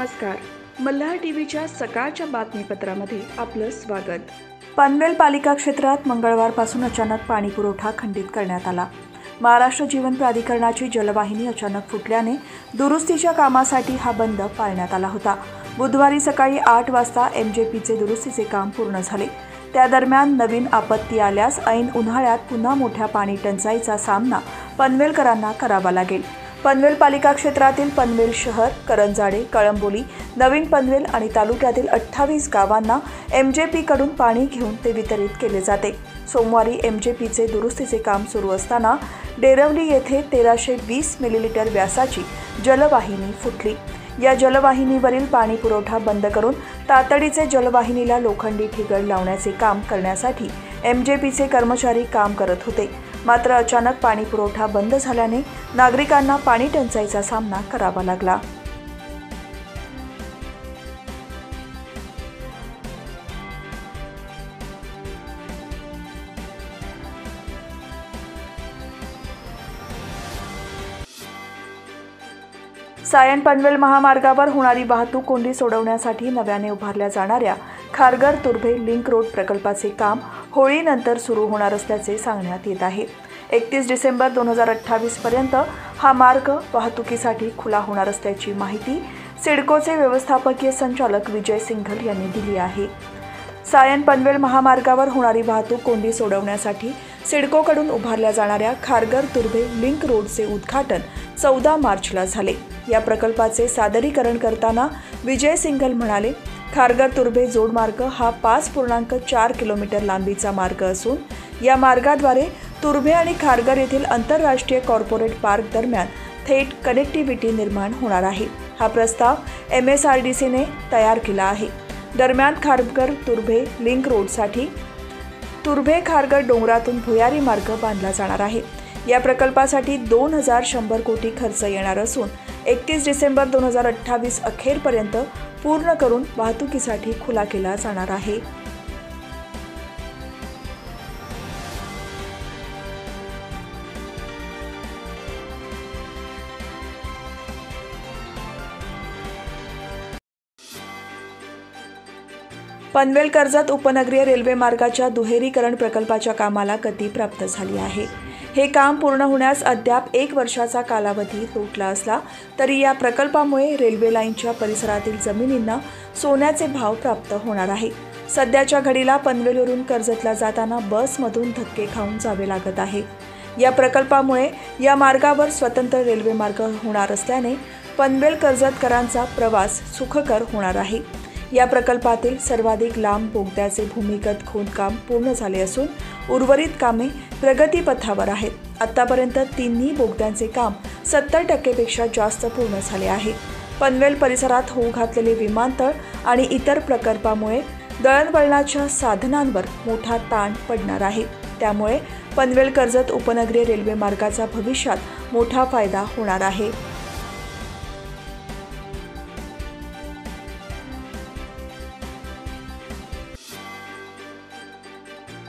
नमस्कार. मल्हार टीव्हीच्या सकाळच्या बातमीपत्रामध्ये आपलं स्वागत. पनवेल पालिका क्षेत्रात मंगळवारपासून अचानक पाणी पुरवठा खंडित करण्यात आला. महाराष्ट्र जीवन प्राधिकरणाची जलवाहिनी अचानक फुटल्याने दुरुस्तीच्या कामासाठी हा बंद पाळण्यात आला होता. बुधवारी सकाळी 8 वाजता MJPचे दुरुस्तीचे काम पूर्ण झाले. त्या दरम्यान नवीन आपत्ती आल्यास ऐन उन्हाळ्यात पुन्हा मोठ्या पाणी टंचाईचा सामना पनवेलकरांना करावा लागेल. पनवेल पालिका क्षेत्रातील पनवेल शहर, करंजाडे, कळंबोली, नवीन पनवेल आणि तालुक्यातील 28 गावांना MJPकडून पाणी घेऊन ते वितरित केले जाते. सोमवारी MJPचे दुरुस्तीचे काम सुरू असताना डेरवली येथे 1320 मिलीलीटर व्यासाची जलवाहिनी फुटली. या जलवाहिनीवरील पाणी पुरवठा बंद करून तातडीचे जलवाहिनीला लोखंडी ठिगळ लावण्याचे काम करण्यासाठी MJPचे कर्मचारी काम करत होते. मात्र अचानक पाणी पुरवठा बंद झाल्याने नागरिकांना पाणी टंचाईचा सामना करावा लागला. सायन पनवेल महामार्गावर होणारी वाहतूक कोंडी सोडवण्यासाठी नव्याने उभारल्या जाणाऱ्या खारघर तुर्भे लिंक रोड प्रकल्पाचे काम होळीनंतर सुरू होणार असल्याचे सांगण्यात येत आहे. 31 डिसेंबर 2028 पर्यंत हा मार्ग वाहतुकीसाठी खुला होणार असल्याची माहिती सिडकोचे व्यवस्थापकीय संचालक विजय सिंघल यांनी दिली आहे. सायन पनवेल महामार्गावर होणारी वाहतूक कोंडी सोडवण्यासाठी सिडकोकडून उभारल्या जाणाऱ्या खारघर तुर्भे लिंक रोडचे उद्घाटन 14 मार्चला झाले. या प्रकल्पाचे सादरीकरण करताना विजय सिंघल म्हणाले, खारघर तुर्भे जोडमार्ग हा 5.4 किलोमीटर लांबीचा मार्ग असून या मार्गाद्वारे तुर्भे आणि खारघर येथील आंतरराष्ट्रीय कॉर्पोरेट पार्क दरम्यान थेट कनेक्टिव्हिटी निर्माण होणार आहे. हा प्रस्ताव MSRDCने तयार केला आहे. दरम्यान खारघर तुर्भे लिंक रोडसाठी तुर्भे खारघर डोंगरातून भुयारी मार्ग बांधला जाणार आहे. या प्रकल्पासाठी 2100 कोटी खर्च येणार असून 31 डिसेंबर 2028 अखेरपर्यंत पूर्ण करून वाहतुकीसाठी खुला केला जाणार आहे. पनवेल कर्जत उपनगरीय रेल्वे मार्गाच्या दुहेरीकरण प्रकल्पाच्या कामाला गती प्राप्त झाली आहे. हे काम पूर्ण होण्यास अद्याप 1 वर्षाचा कालावधी लोटला असला तरी या प्रकल्पामुळे रेल्वे लाईनच्या परिसरातील जमिनींना सोन्याचे भाव प्राप्त होणार आहे. सध्याच्या घडीला पनवेलवरून कर्जतला जाताना बसमधून धक्के खाऊन जावे लागत आहे. या प्रकल्पामुळे या मार्गावर स्वतंत्र रेल्वे मार्ग होणार असल्याने पनवेल कर्जतकरांचा प्रवास सुखकर होणार आहे. या प्रकल्पातील सर्वाधिक लांब बोगद्याचे भूमिगत खोदकाम पूर्ण झाले असून उर्वरित कामे प्रगतीपथावर आहेत. आतापर्यंत तिन्ही बोगद्यांचे काम 70% पेक्षा जास्त पूर्ण झाले आहे. पनवेल परिसरात होऊ घातलेले विमानतळ आणि इतर प्रकल्पामुळे दळणवळणाच्या साधनांवर मोठा ताण पडणार आहे. त्यामुळे पनवेल कर्जत उपनगरीय रेल्वे मार्गाचा भविष्यात मोठा फायदा होणार आहे.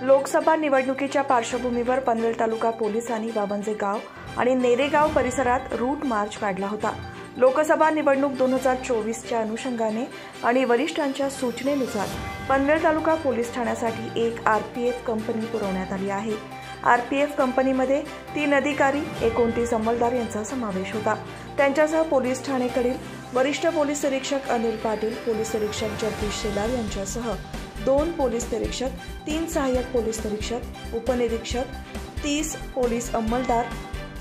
लोकसभा निवडणुकीच्या पार्श्वभूमीवर पनवेल तालुका पोलिसांनी वावंजे गाव आणि नेरेगाव परिसरात रूट मार्च काढला होता. लोकसभा निवडणूक 2024च्या अनुषंगाने आणि वरिष्ठांच्या सूचनेनुसार पनवेल तालुका पोलीस ठाण्यासाठी एक RPF कंपनी पुरवण्यात आली आहे. RPF कंपनीमध्ये 3 अधिकारी, 29 अंमलदार यांचा समावेश होता. त्यांच्यासह पोलीस ठाणेकडील वरिष्ठ पोलीस निरीक्षक अनिल पाटील, पोलीस निरीक्षक जगदीश शेलार यांच्यासह 2 पोलीस निरीक्षक, 3 सहाय्यक पोलीस निरीक्षक, उपनिरीक्षक, 30 पोलीस अंमलदार,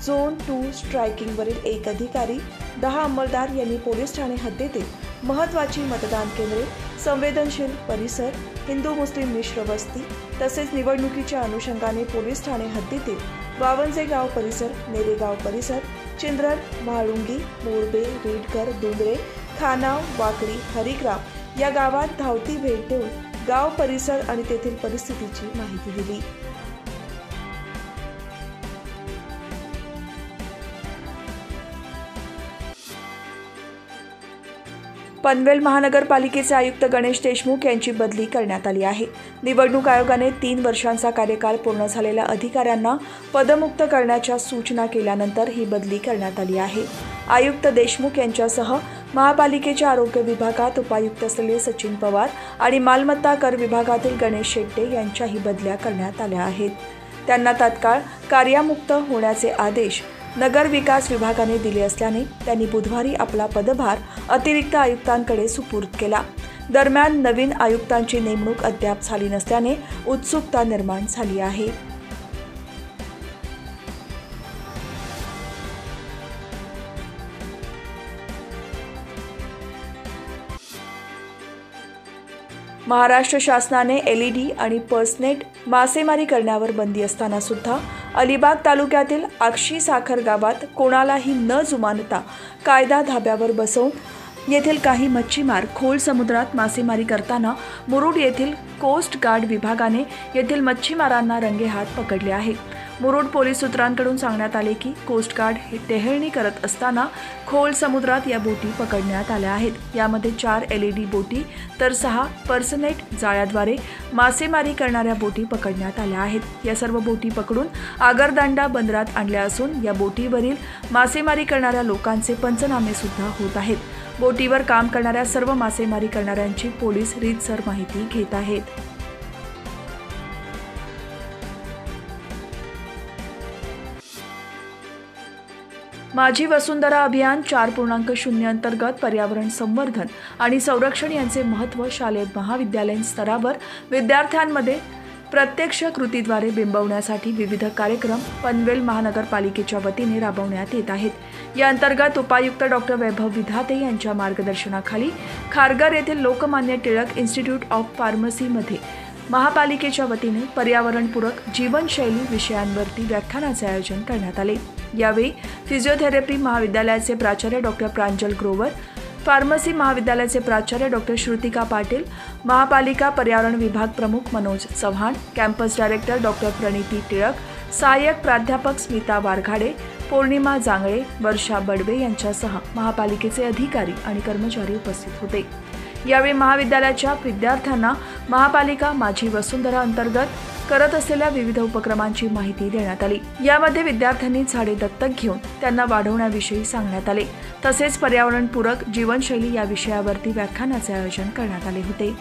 झोन 2 स्ट्रायकिंगवरील 1 अधिकारी, 10 अंमलदार यांनी पोलीस ठाणे हद्दीतील महत्त्वाची मतदान केंद्रे, संवेदनशील परिसर, हिंदू मुस्लिम मिश्र वस्ती तसेच निवडणुकीच्या अनुषंगाने पोलीस ठाणे हद्दीतील वावंजे गाव परिसर, नेरेगाव परिसर, चिंद्रड, म्हाळुंगी, मोरबे, रेडकर, डोंगरे, खानाव, वाकडी, हरिग्राम या गावात धावती भेट देऊन गाव परिसर आणि तेथील परिस्थितीची माहिती दिली. पनवेल महानगरपालिकेचे आयुक्त गणेश देशमुख यांची बदली करण्यात आली आहे. निवडणूक आयोगाने 3 वर्षांचा कार्यकाल पूर्ण झालेल्या अधिकाऱ्यांना पदमुक्त करण्याच्या सूचना केल्यानंतर ही बदली करण्यात आली आहे. आयुक्त देशमुख यांच्यासह महापालिकेच्या आरोग्य विभागात उपायुक्त असलेले सचिन पवार आणि मालमत्ता कर विभागातील गणेश शेट्टे यांच्याही बदल्या करण्यात आल्या आहेत. त्यांना तात्काळ कार्यामुक्त होण्याचे आदेश नगर विकास विभागाने दिले असल्याने त्यांनी बुधवारी आपला पदभार अतिरिक्त आयुक्तांकडे सुपूर्द केला. दरम्यान नवीन आयुक्तांची नेमणूक अद्याप झाली नसल्याने उत्सुकता निर्माण झाली आहे. महाराष्ट्र शासनाने LED आणि पर्सनेट मासेमारी करण्यावर बंदी असताना सुद्धा अलिबाग तालुक्यातील आक्षी साखर गावात कोणालाही न जुमानता कायदा धाब्यावर बसवून येथील काही मच्छीमार खोल समुद्रात मासेमारी करताना मुरुड येथील कोस्ट गार्ड विभागाने येथील मच्छीमारांना रंगेहात पकडले आहे. मुरुड पोलीस सूत्रांकडून सांगण्यात आले की कोस्ट गार्ड हे टेहळणी करत असताना खोल समुद्रात या बोटी पकडण्यात आल्या आहेत. यामध्ये 4 LED बोटी तर 6 पर्सनेट जाळ्याद्वारे मासेमारी करणाऱ्या बोटी पकडण्यात आल्या आहेत. या सर्व बोटी पकडून आगरदांडा बंदरात आणल्या असून या बोटीवरील मासेमारी करणाऱ्या लोकांचे पंचनामे सुद्धा होत आहेत. बोटीवर काम करणाऱ्या सर्व मासेमारी करणाऱ्यांची पोलीस रीतसर माहिती घेत आहेत. माझी वसुंधरा अभियान 4.0 अंतर्गत पर्यावरण संवर्धन आणि संरक्षण यांचे महत्त्व शालेय महाविद्यालयीन स्तरावर विद्यार्थ्यांमध्ये प्रत्यक्ष कृतीद्वारे बिंबवण्यासाठी विविध कार्यक्रम पनवेल महानगरपालिकेच्या वतीने राबवण्यात येत आहेत. या अंतर्गत उपायुक्त डॉक्टर वैभव विधाते यांच्या मार्गदर्शनाखाली खारघर येथील लोकमान्य टिळक इन्स्टिट्यूट ऑफ फार्मसीमध्ये महापालिकेच्या वतीने पर्यावरणपूरक जीवनशैली विषयांवरती व्याख्यानाचे आयोजन करण्यात आले. यावेळी फिजिओथेरपी महाविद्यालयाचे प्राचार्य डॉक्टर प्रांजल ग्रोवर, फार्मसी महाविद्यालयाचे प्राचार्य डॉक्टर श्रुतिका पाटील, महापालिका पर्यावरण विभाग प्रमुख Manoj Chavan, campus director doctor Praniti Tilak, सहाय्यक प्राध्यापक स्मिता वारघाडे, पौर्णिमा जांगळे, वर्षा बडवे यांच्यासह महापालिकेचे अधिकारी आणि कर्मचारी उपस्थित होते. यावेळी महाविद्यालयाच्या विद्यार्थ्यांना महापालिका माझी वसुंधरा अंतर्गत करत असलेल्या विविध उपक्रमांची माहिती देण्यात आली. यामध्ये विद्यार्थ्यांनी झाडे दत्तक घेऊन त्यांना वाढवण्याविषयी सांगण्यात आले. तसेच पर्यावरणपूरक जीवनशैली या विषयावरती व्याख्यानाचे आयोजन करण्यात आले होते.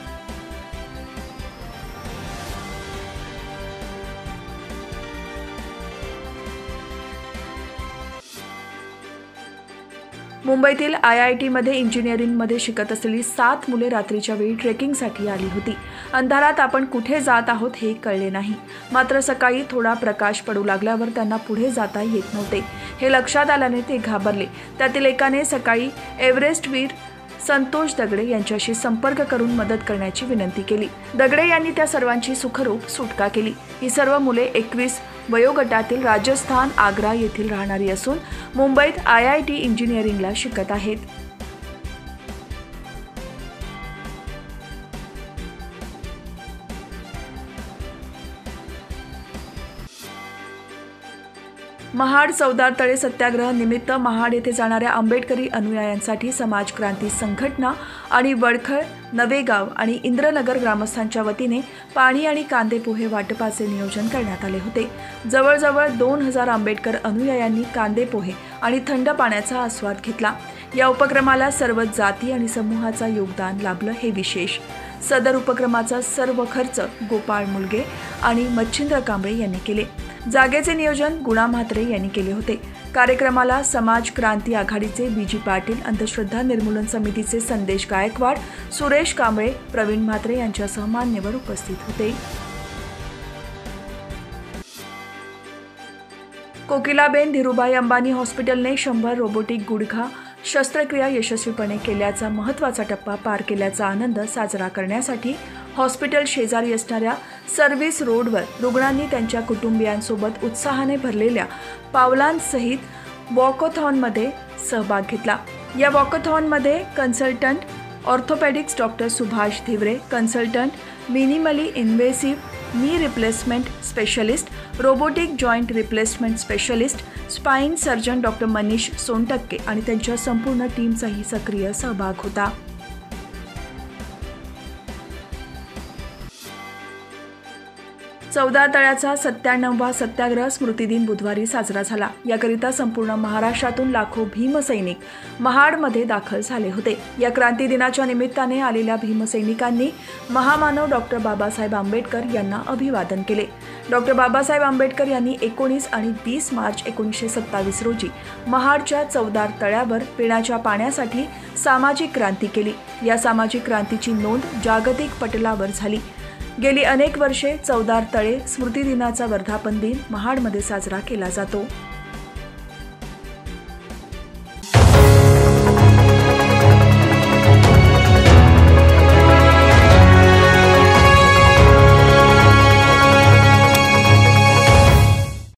मुंबईतील IITमध्ये इंजिनिअरिंगमध्ये शिकत असलेली 7 मुले रात्रीच्या वेळी ट्रेकिंगसाठी आली होती. अंधारात आपण कुठे जात आहोत हे कळले नाही. मात्र सकाळी थोडा प्रकाश पडू लागल्यावर त्यांना पुढे जाता येत नव्हते. हे लक्षात आल्याने ते घाबरले. त्यातील एकाने सकाळी एव्हरेस्टवीर संतोष दगडे यांच्याशी संपर्क करून मदत करण्याची विनंती केली. दगडे यांनी त्या सर्वांची सुखरूप सुटका केली. ही सर्व मुले 21 वयोगटातील राजस्थान आग्रा येथील राहणारी असून मुंबईत IIT इंजिनिअरिंगला शिकत आहेत. महाड चौदार तळे सत्याग्रह निमित्त महाड येथे जाणाऱ्या आंबेडकरी अनुयायांसाठी समाज क्रांती संघटना आणि वडखळ, नवेगाव आणि इंद्रनगर ग्रामस्थांच्या वतीने पाणी आणि कांदे पोहे वाटपाचे नियोजन करण्यात आले होते. जवळजवळ 2000 आंबेडकर अनुयायांनी कांदे पोहे आणि थंड पाण्याचा आस्वाद घेतला. या उपक्रमाला सर्व जाती आणि समूहाचा योगदान लाभलं हे विशेष. सदर उपक्रमाचा सर्व खर्च गोपाळ मुलगे आणि मच्छिंद्र कांबळे यांनी केले. जागेचे नियोजन गुणा म्हात्रे यांनी केले होते. कार्यक्रमाला समाज क्रांती आघाडीचे BG पाटील, अंधश्रद्धा निर्मूलन समितीचे संदेश गायकवाड, सुरेश कांबळे, प्रवीण म्हात्रे यांच्यासह मान्यवर उपस्थित होते. कोकिलाबेन धीरूभाई अंबानी हॉस्पिटलने 100 रोबोटिक गुडघा शस्त्रक्रिया यशस्वीपणे केल्याचा महत्त्वाचा टप्पा पार केल्याचा आनंद साजरा करण्यासाठी हॉस्पिटल शेजारी असणाऱ्या सर्व्हिस रोडवर रुग्णांनी त्यांच्या कुटुंबियांसोबत उत्साहाने भरलेल्या पावलांसहित वॉकॉथॉनमध्ये सहभाग घेतला. या वॉकॉथॉनमध्ये consultant orthopaedics doctor Subhash Dhiware, consultant minimally invasive knee replacement specialist, robotic joint replacement specialist, spine surgeon doctor Manish Sontakke आणि त्यांच्या संपूर्ण टीमचाही सक्रिय सहभाग होता. चवदार तळ्याचा 97वा सत्याग्रह स्मृतिदिन बुधवारी साजरा झाला। याकरिता संपूर्ण महाराष्ट्रातून लाखो भीमसैनिक महाडमध्ये दाखल झाले होते। या क्रांती दिनाच्या निमित्ताने आलेल्या भीमसैनिकांनी महामानव डॉक्टर बाबासाहेब आंबेडकर यांना अभिवादन केले। डॉक्टर बाबासाहेब आंबेडकर यांनी 19 आणि 20 मार्च 1927 रोजी महाडच्या चवदार तळ्यावर पिण्याच्या पाण्यासाठी सामाजिक क्रांती केली। या सामाजिक क्रांतीची नोंद जागतिक पटलावर झाली। गेली अनेक वर्षे चवदार तळे स्मृतिदिनाचा वर्धापन दिन महाडमध्ये साजरा केला जातो।